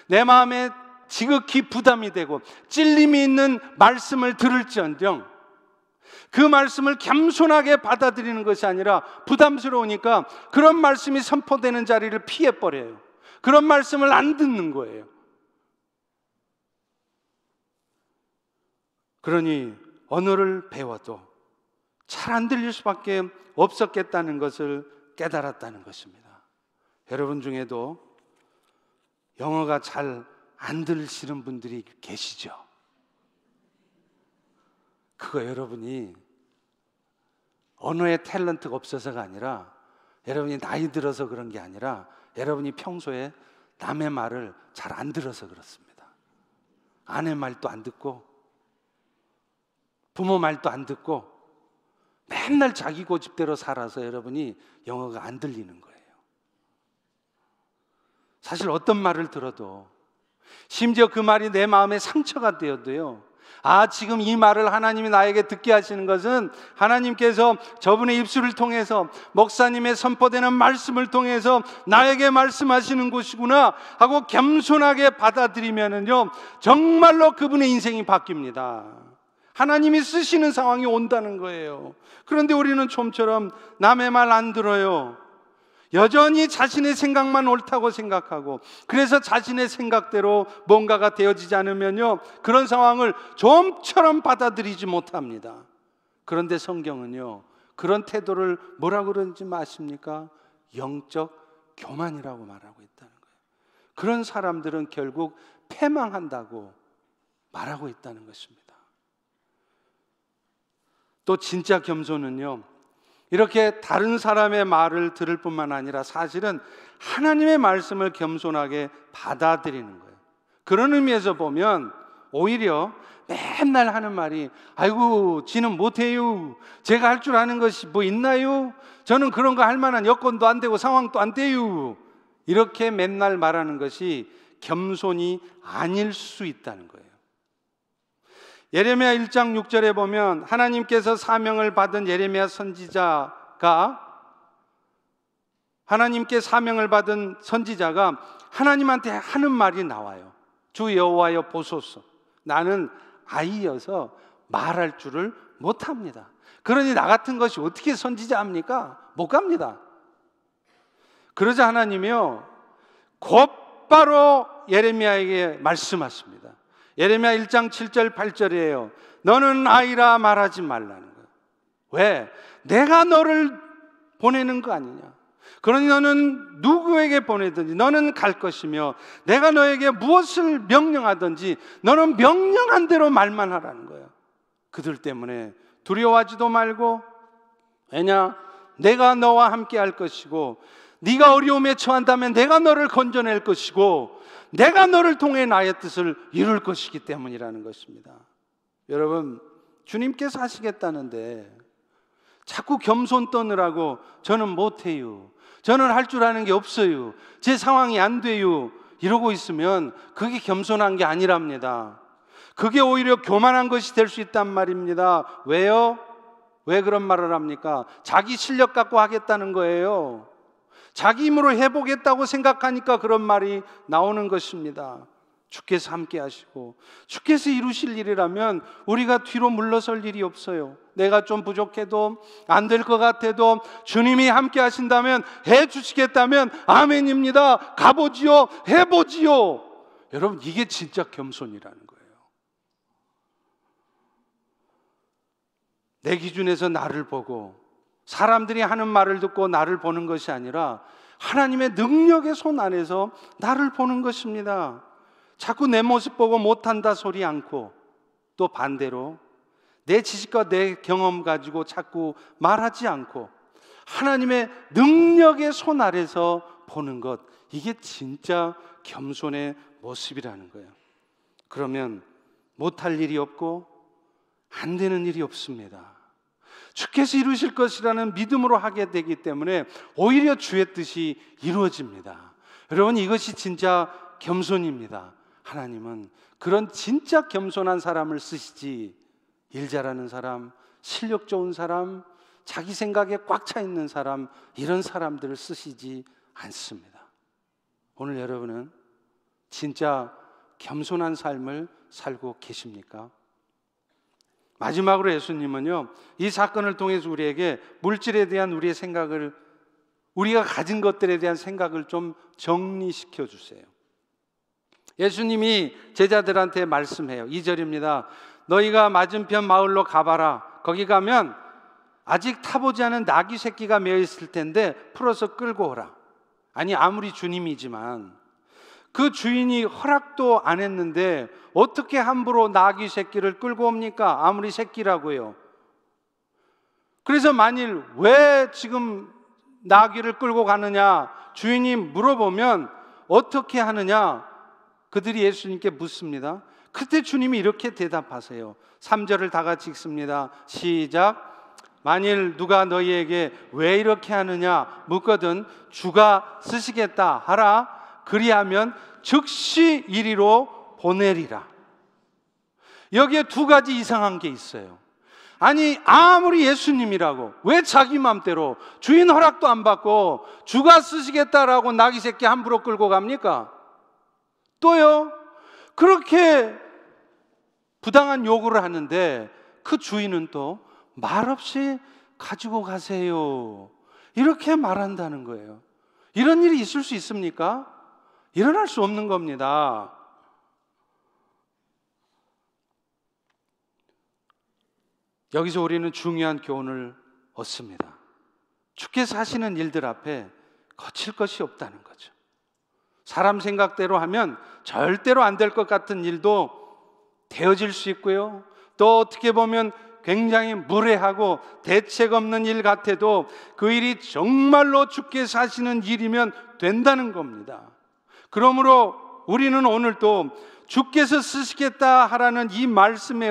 내 마음에 지극히 부담이 되고 찔림이 있는 말씀을 들을지언정, 그 말씀을 겸손하게 받아들이는 것이 아니라 부담스러우니까 그런 말씀이 선포되는 자리를 피해버려요. 그런 말씀을 안 듣는 거예요. 그러니 언어를 배워도 잘 안 들릴 수밖에 없었겠다는 것을 깨달았다는 것입니다. 여러분 중에도 영어가 잘 안 들리시는 분들이 계시죠? 그거 여러분이 언어의 탤런트가 없어서가 아니라, 여러분이 나이 들어서 그런 게 아니라, 여러분이 평소에 남의 말을 잘 안 들어서 그렇습니다. 아내 말도 안 듣고 부모 말도 안 듣고 맨날 자기 고집대로 살아서 여러분이 영어가 안 들리는 거예요. 사실 어떤 말을 들어도, 심지어 그 말이 내 마음에 상처가 되어도요, 지금 이 말을 하나님이 나에게 듣게 하시는 것은 하나님께서 저분의 입술을 통해서, 목사님의 선포되는 말씀을 통해서 나에게 말씀하시는 것이구나 하고 겸손하게 받아들이면은요, 정말로 그분의 인생이 바뀝니다. 하나님이 쓰시는 상황이 온다는 거예요. 그런데 우리는 좀처럼 남의 말 안 들어요. 여전히 자신의 생각만 옳다고 생각하고, 그래서 자신의 생각대로 뭔가가 되어지지 않으면요, 그런 상황을 좀처럼 받아들이지 못합니다. 그런데 성경은요, 그런 태도를 뭐라고 그러는지 아십니까? 영적 교만이라고 말하고 있다는 거예요. 그런 사람들은 결국 패망한다고 말하고 있다는 것입니다. 또 진짜 겸손은요, 이렇게 다른 사람의 말을 들을 뿐만 아니라 사실은 하나님의 말씀을 겸손하게 받아들이는 거예요. 그런 의미에서 보면 오히려 맨날 하는 말이, 아이고 지는 못해요, 제가 할 줄 아는 것이 뭐 있나요, 저는 그런 거 할 만한 여건도 안 되고 상황도 안 돼요, 이렇게 맨날 말하는 것이 겸손이 아닐 수 있다는 거예요. 예레미야 1장 6절에 보면 하나님께서 사명을 받은 예레미야 선지자가, 하나님께 사명을 받은 선지자가 하나님한테 하는 말이 나와요. 주 여호와여 보소서, 나는 아이여서 말할 줄을 못합니다. 그러니 나 같은 것이 어떻게 선지자 합니까? 못 갑니다. 그러자 하나님이요, 곧바로 예레미야에게 말씀하십니다. 예레미야 1장 7절 8절이에요. 너는 아이라 말하지 말라는 거예요. 왜? 내가 너를 보내는 거 아니냐. 그러니 너는 누구에게 보내든지 너는 갈 것이며, 내가 너에게 무엇을 명령하든지 너는 명령한 대로 말만 하라는 거예요. 그들 때문에 두려워하지도 말고, 왜냐? 내가 너와 함께 할 것이고, 네가 어려움에 처한다면 내가 너를 건져낼 것이고, 내가 너를 통해 나의 뜻을 이룰 것이기 때문이라는 것입니다. 여러분, 주님께서 하시겠다는데 자꾸 겸손 떠느라고 저는 못해요, 저는 할 줄 아는 게 없어요, 제 상황이 안 돼요, 이러고 있으면 그게 겸손한 게 아니랍니다. 그게 오히려 교만한 것이 될 수 있단 말입니다. 왜요? 왜 그런 말을 합니까? 자기 실력 갖고 하겠다는 거예요. 자기 힘으로 해보겠다고 생각하니까 그런 말이 나오는 것입니다. 주께서 함께 하시고 주께서 이루실 일이라면 우리가 뒤로 물러설 일이 없어요. 내가 좀 부족해도, 안 될 것 같아도 주님이 함께 하신다면, 해 주시겠다면 아멘입니다. 가보지요, 해보지요. 여러분, 이게 진짜 겸손이라는 거예요. 내 기준에서 나를 보고 사람들이 하는 말을 듣고 나를 보는 것이 아니라 하나님의 능력의 손 안에서 나를 보는 것입니다. 자꾸 내 모습 보고 못한다 소리 않고, 또 반대로 내 지식과 내 경험 가지고 자꾸 말하지 않고 하나님의 능력의 손 아래서 보는 것, 이게 진짜 겸손의 모습이라는 거예요. 그러면 못할 일이 없고 안 되는 일이 없습니다. 주께서 이루실 것이라는 믿음으로 하게 되기 때문에 오히려 주의 뜻이 이루어집니다. 여러분, 이것이 진짜 겸손입니다. 하나님은 그런 진짜 겸손한 사람을 쓰시지, 일 잘하는 사람, 실력 좋은 사람, 자기 생각에 꽉 차 있는 사람, 이런 사람들을 쓰시지 않습니다. 오늘 여러분은 진짜 겸손한 삶을 살고 계십니까? 마지막으로 예수님은요, 이 사건을 통해서 우리에게 물질에 대한 우리의 생각을, 우리가 가진 것들에 대한 생각을 좀 정리시켜 주세요. 예수님이 제자들한테 말씀해요. 2절입니다. 너희가 맞은편 마을로 가봐라. 거기 가면 아직 타보지 않은 나귀 새끼가 메어 있을 텐데 풀어서 끌고 오라. 아니, 아무리 주님이지만 그 주인이 허락도 안 했는데 어떻게 함부로 나귀 새끼를 끌고 옵니까? 아무리 새끼라고요. 그래서 만일 왜 지금 나귀를 끌고 가느냐 주인이 물어보면 어떻게 하느냐, 그들이 예수님께 묻습니다. 그때 주님이 이렇게 대답하세요. 3절을 다 같이 읽습니다. 시작. 만일 누가 너희에게 왜 이렇게 하느냐 묻거든 주가 쓰시겠다 하라. 그리하면 즉시 이리로 보내리라. 여기에 두 가지 이상한 게 있어요. 아니, 아무리 예수님이라고 왜 자기 맘대로 주인 허락도 안 받고 주가 쓰시겠다라고 나귀 새끼 함부로 끌고 갑니까? 또요, 그렇게 부당한 요구를 하는데 그 주인은 또 말없이 가지고 가세요, 이렇게 말한다는 거예요. 이런 일이 있을 수 있습니까? 일어날 수 없는 겁니다. 여기서 우리는 중요한 교훈을 얻습니다. 주께서 하시는 일들 앞에 거칠 것이 없다는 거죠. 사람 생각대로 하면 절대로 안 될 것 같은 일도 되어질 수 있고요, 또 어떻게 보면 굉장히 무례하고 대책 없는 일 같아도 그 일이 정말로 주께서 하시는 일이면 된다는 겁니다. 그러므로 우리는 오늘 또 주께서 쓰시겠다 하라는 이 말씀의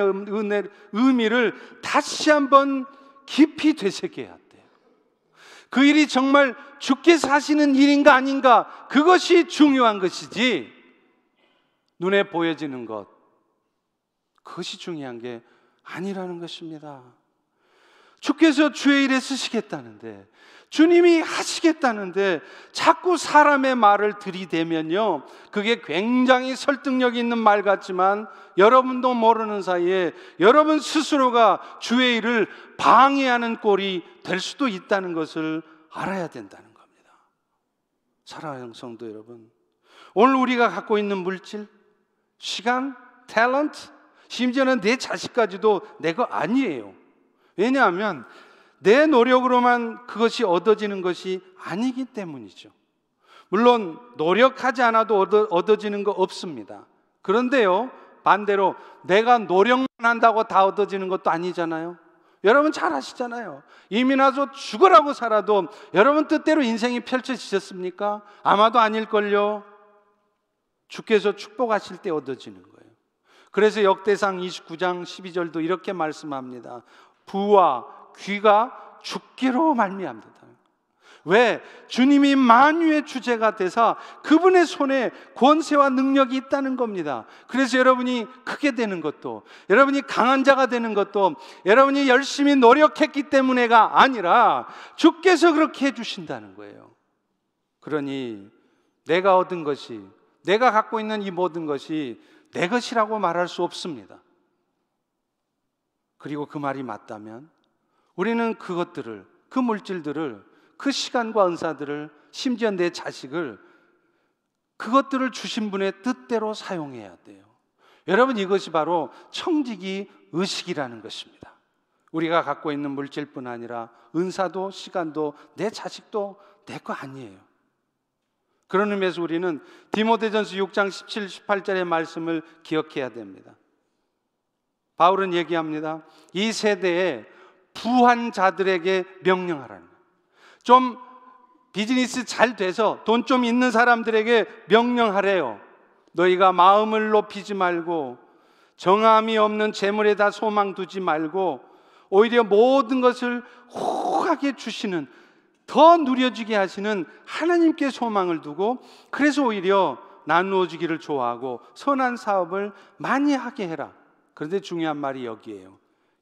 의미를 다시 한번 깊이 되새겨야 돼요. 그 일이 정말 주께서 하시는 일인가 아닌가, 그것이 중요한 것이지 눈에 보여지는 것, 그것이 중요한 게 아니라는 것입니다. 주께서 주의 일에 쓰시겠다는데, 주님이 하시겠다는데 자꾸 사람의 말을 들이대면요, 그게 굉장히 설득력 있는 말 같지만 여러분도 모르는 사이에 여러분 스스로가 주의 일을 방해하는 꼴이 될 수도 있다는 것을 알아야 된다는 겁니다. 사랑하는 성도 여러분, 오늘 우리가 갖고 있는 물질, 시간, 탤런트, 심지어는 내 자식까지도 내 거 아니에요. 왜냐하면 내 노력으로만 그것이 얻어지는 것이 아니기 때문이죠. 물론 노력하지 않아도 얻어지는 거 없습니다. 그런데요, 반대로 내가 노력만 한다고 다 얻어지는 것도 아니잖아요. 여러분 잘 아시잖아요. 이미 나서 죽으라고 살아도 여러분 뜻대로 인생이 펼쳐지셨습니까? 아마도 아닐걸요. 주께서 축복하실 때 얻어지는 거예요. 그래서 역대상 29장 12절도 이렇게 말씀합니다. 부와 귀가 주께로 말미암다. 왜? 주님이 만유의 주제가 되사 그분의 손에 권세와 능력이 있다는 겁니다. 그래서 여러분이 크게 되는 것도, 여러분이 강한 자가 되는 것도 여러분이 열심히 노력했기 때문에가 아니라 주께서 그렇게 해주신다는 거예요. 그러니 내가 얻은 것이, 내가 갖고 있는 이 모든 것이 내 것이라고 말할 수 없습니다. 그리고 그 말이 맞다면 우리는 그것들을, 그 물질들을, 그 시간과 은사들을, 심지어 내 자식을, 그것들을 주신 분의 뜻대로 사용해야 돼요. 여러분, 이것이 바로 청지기 의식이라는 것입니다. 우리가 갖고 있는 물질뿐 아니라 은사도 시간도 내 자식도 내 거 아니에요. 그런 의미에서 우리는 디모데전서 6장 17, 18절의 말씀을 기억해야 됩니다. 바울은 얘기합니다. 이 세대에 부한 자들에게 명령하라는 거예요. 좀 비즈니스 잘 돼서 돈 좀 있는 사람들에게 명령하래요. 너희가 마음을 높이지 말고 정함이 없는 재물에다 소망 두지 말고 오히려 모든 것을 호하게 주시는, 더 누려지게 하시는 하나님께 소망을 두고, 그래서 오히려 나누어 주기를 좋아하고 선한 사업을 많이 하게 해라. 그런데 중요한 말이 여기에요.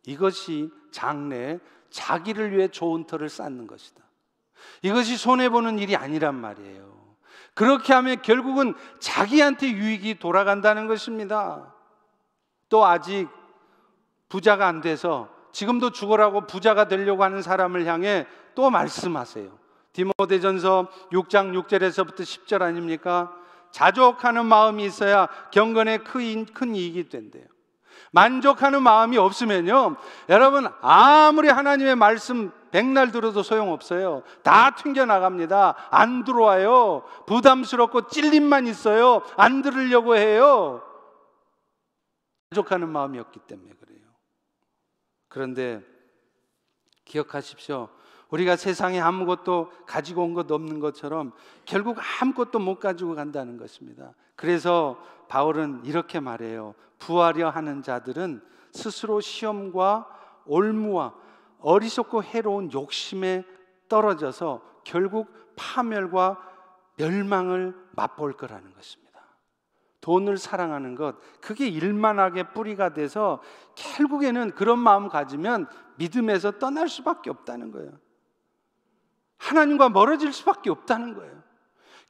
이것이 장래에 자기를 위해 좋은 터를 쌓는 것이다. 이것이 손해보는 일이 아니란 말이에요. 그렇게 하면 결국은 자기한테 유익이 돌아간다는 것입니다. 또 아직 부자가 안 돼서 지금도 죽으라고 부자가 되려고 하는 사람을 향해 또 말씀하세요. 디모데전서 6장 6절에서부터 10절 아닙니까? 자족하는 마음이 있어야 경건에 큰 이익이 된대요. 만족하는 마음이 없으면요, 여러분 아무리 하나님의 말씀 백날 들어도 소용없어요. 다 튕겨나갑니다. 안 들어와요. 부담스럽고 찔림만 있어요. 안 들으려고 해요. 만족하는 마음이 없기 때문에 그래요. 그런데 기억하십시오. 우리가 세상에 아무것도 가지고 온 것 없는 것처럼 결국 아무것도 못 가지고 간다는 것입니다. 그래서 바울은 이렇게 말해요. 부하려 하는 자들은 스스로 시험과 올무와 어리석고 해로운 욕심에 떨어져서 결국 파멸과 멸망을 맛볼 거라는 것입니다. 돈을 사랑하는 것, 그게 일만하게 뿌리가 돼서 결국에는 그런 마음 가지면 믿음에서 떠날 수밖에 없다는 거예요. 하나님과 멀어질 수밖에 없다는 거예요.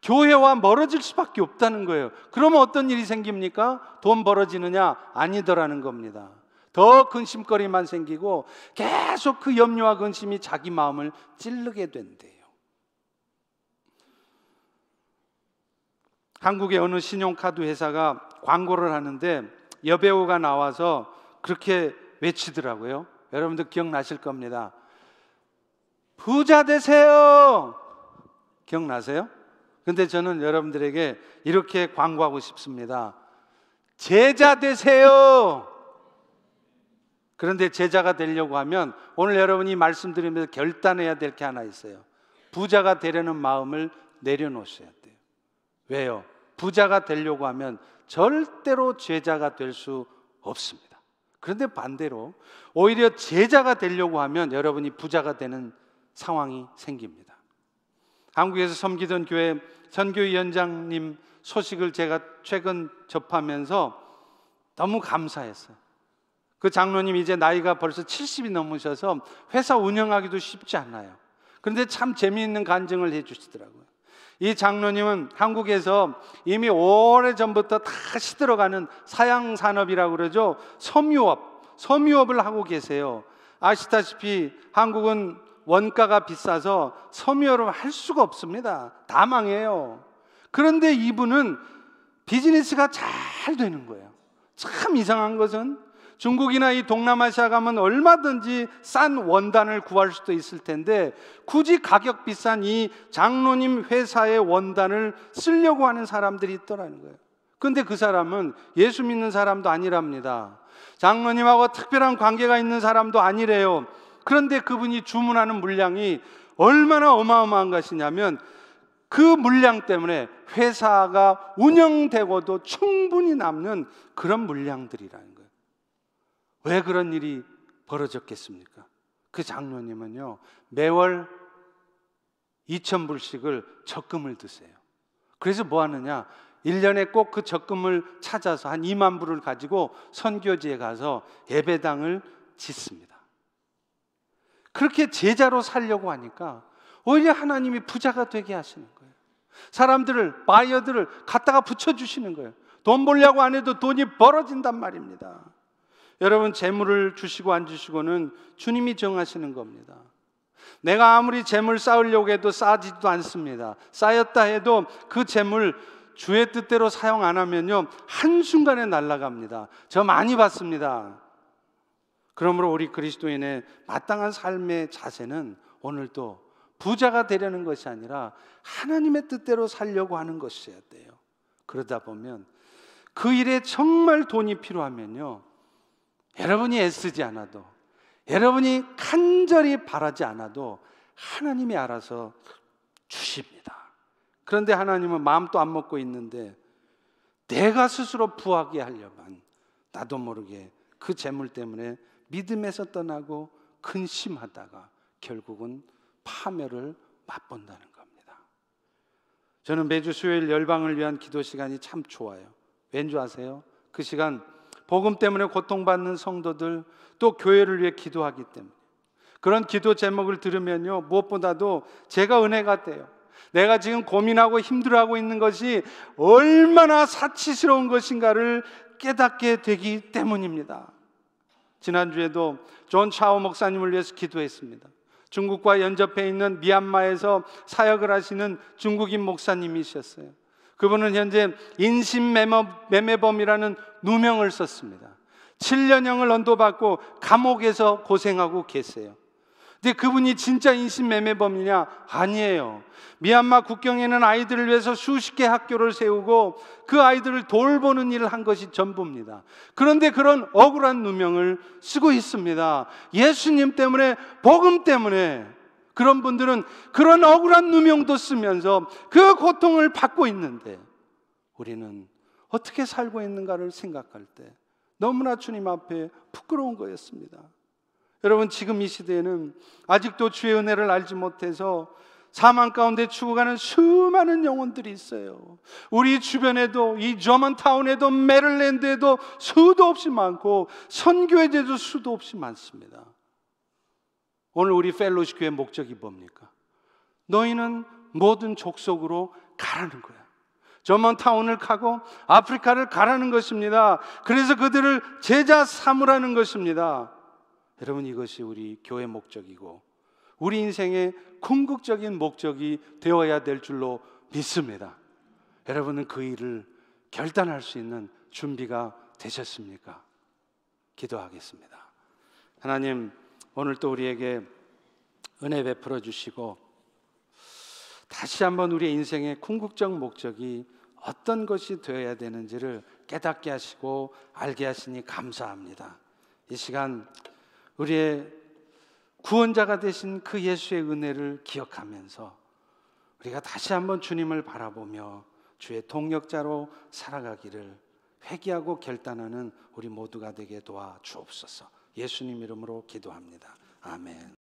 교회와 멀어질 수밖에 없다는 거예요. 그러면 어떤 일이 생깁니까? 돈 벌어지느냐? 아니더라는 겁니다. 더 근심거리만 생기고 계속 그 염려와 근심이 자기 마음을 찌르게 된대요. 한국의 어느 신용카드 회사가 광고를 하는데 여배우가 나와서 그렇게 외치더라고요. 여러분들 기억나실 겁니다. 부자 되세요. 기억나세요? 근데 저는 여러분들에게 이렇게 광고하고 싶습니다. 제자 되세요. 그런데 제자가 되려고 하면 오늘 여러분이 말씀드리면서 결단해야 될 게 하나 있어요. 부자가 되려는 마음을 내려놓으셔야 돼요. 왜요? 부자가 되려고 하면 절대로 제자가 될 수 없습니다. 그런데 반대로 오히려 제자가 되려고 하면 여러분이 부자가 되는 상황이 생깁니다. 한국에서 섬기던 교회 선교위원장님 소식을 제가 최근 접하면서 너무 감사했어요. 그 장로님 이제 나이가 벌써 70이 넘으셔서 회사 운영하기도 쉽지 않아요. 그런데 참 재미있는 간증을 해주시더라고요. 이 장로님은 한국에서 이미 오래전부터 다 시들어가는 사양산업이라고 그러죠. 섬유업을 하고 계세요. 아시다시피 한국은 원가가 비싸서 섬유업을 할 수가 없습니다. 다 망해요. 그런데 이분은 비즈니스가 잘 되는 거예요. 참 이상한 것은 중국이나 이 동남아시아 가면 얼마든지 싼 원단을 구할 수도 있을 텐데 굳이 가격 비싼 이 장로님 회사의 원단을 쓰려고 하는 사람들이 있더라는 거예요. 그런데 그 사람은 예수 믿는 사람도 아니랍니다. 장로님하고 특별한 관계가 있는 사람도 아니래요. 그런데 그분이 주문하는 물량이 얼마나 어마어마한 것이냐면 그 물량 때문에 회사가 운영되고도 충분히 남는 그런 물량들이라는 거예요. 왜 그런 일이 벌어졌겠습니까? 그 장로님은요 매월 2,000불씩을 적금을 드세요. 그래서 뭐 하느냐, 1년에 꼭 그 적금을 찾아서 한 2만 불을 가지고 선교지에 가서 예배당을 짓습니다. 그렇게 제자로 살려고 하니까 오히려 하나님이 부자가 되게 하시는 거예요. 사람들을, 바이어들을 갖다가 붙여주시는 거예요. 돈 벌려고 안 해도 돈이 벌어진단 말입니다. 여러분, 재물을 주시고 안 주시고는 주님이 정하시는 겁니다. 내가 아무리 재물 쌓으려고 해도 쌓지도 않습니다. 쌓였다 해도 그 재물 주의 뜻대로 사용 안 하면요 한순간에 날아갑니다. 저 많이 봤습니다. 그러므로 우리 그리스도인의 마땅한 삶의 자세는 오늘도 부자가 되려는 것이 아니라 하나님의 뜻대로 살려고 하는 것이어야 돼요. 그러다 보면 그 일에 정말 돈이 필요하면요 여러분이 애쓰지 않아도, 여러분이 간절히 바라지 않아도 하나님이 알아서 주십니다. 그런데 하나님은 마음도 안 먹고 있는데 내가 스스로 부하게 하려면 나도 모르게 그 재물 때문에 믿음에서 떠나고 근심하다가 결국은 파멸을 맛본다는 겁니다. 저는 매주 수요일 열방을 위한 기도 시간이 참 좋아요. 왠 줄 아세요? 그 시간 복음 때문에 고통받는 성도들, 또 교회를 위해 기도하기 때문에 그런 기도 제목을 들으면요 무엇보다도 제가 은혜가 돼요. 내가 지금 고민하고 힘들어하고 있는 것이 얼마나 사치스러운 것인가를 깨닫게 되기 때문입니다. 지난주에도 존 차오 목사님을 위해서 기도했습니다. 중국과 연접해 있는 미얀마에서 사역을 하시는 중국인 목사님이셨어요. 그분은 현재 인신매매범이라는 누명을 썼습니다. 7년형을 언도받고 감옥에서 고생하고 계세요. 근데 그분이 진짜 인신매매범이냐? 아니에요. 미얀마 국경에 있는 아이들을 위해서 수십 개 학교를 세우고 그 아이들을 돌보는 일을 한 것이 전부입니다. 그런데 그런 억울한 누명을 쓰고 있습니다. 예수님 때문에, 복음 때문에 그런 분들은 그런 억울한 누명도 쓰면서 그 고통을 받고 있는데 우리는 어떻게 살고 있는가를 생각할 때 너무나 주님 앞에 부끄러운 거였습니다. 여러분, 지금 이 시대에는 아직도 주의 은혜를 알지 못해서 사망 가운데 죽어가는 수많은 영혼들이 있어요. 우리 주변에도, 이 저먼타운에도, 메릴랜드에도 수도 없이 많고 선교회제도 수도 없이 많습니다. 오늘 우리 펠로시 교회 목적이 뭡니까? 너희는 모든 족속으로 가라는 거야. 저먼타운을 가고 아프리카를 가라는 것입니다. 그래서 그들을 제자 삼으라는 것입니다. 여러분, 이것이 우리 교회 목적이고 우리 인생의 궁극적인 목적이 되어야 될 줄로 믿습니다. 여러분은 그 일을 결단할 수 있는 준비가 되셨습니까? 기도하겠습니다. 하나님, 오늘 또 우리에게 은혜 베풀어 주시고 다시 한번 우리의 인생의 궁극적 목적이 어떤 것이 되어야 되는지를 깨닫게 하시고 알게 하시니 감사합니다. 이 시간 우리의 구원자가 되신 그 예수의 은혜를 기억하면서 우리가 다시 한번 주님을 바라보며 주의 동역자로 살아가기를 회개하고 결단하는 우리 모두가 되게 도와주옵소서. 예수님 이름으로 기도합니다. 아멘.